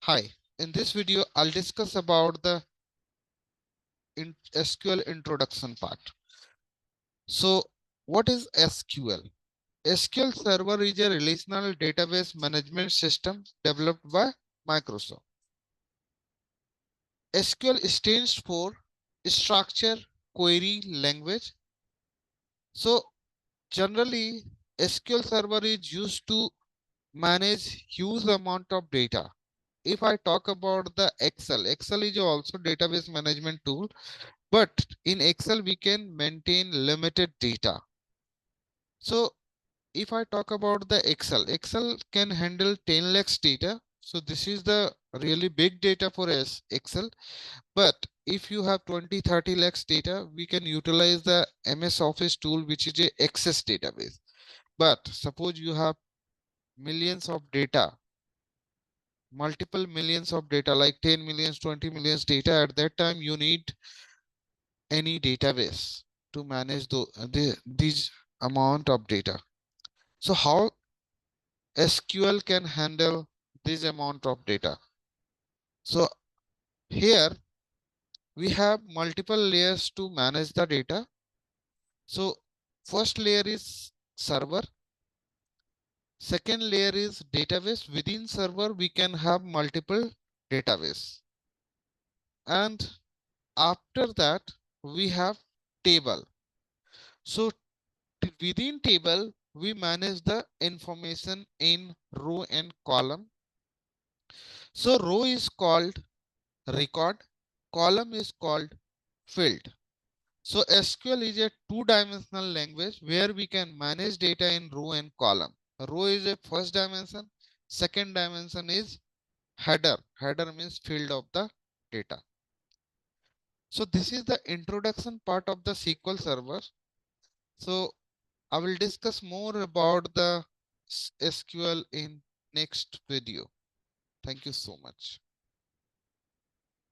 Hi, in this video, I'll discuss about the SQL introduction part. So, what is SQL? SQL Server is a relational database management system developed by Microsoft. SQL stands for Structure Query Language. So, generally, SQL Server is used to manage huge amount of data. If I talk about the Excel is also database management tool. But in Excel, we can maintain limited data. So if I talk about the Excel can handle 10 lakhs data. So this is the really big data for us, Excel. But if you have 20, 30 lakhs data, we can utilize the MS Office tool, which is a Access database. But suppose you have millions of data, multiple millions of data, like 10 millions, 20 millions data. At that time, you need any database to manage these amount of data. So how SQL can handle this amount of data? So here we have multiple layers to manage the data. So first layer is server. Second layer is database. Within server, we can have multiple database. And after that, we have table. So within table, we manage the information in row and column. So row is called record, column is called field. So SQL is a two-dimensional language where we can manage data in row and column. Row is a first dimension, second dimension is header. Header means field of the data. So this is the introduction part of the SQL Server. So I will discuss more about the SQL in next video. Thank you so much.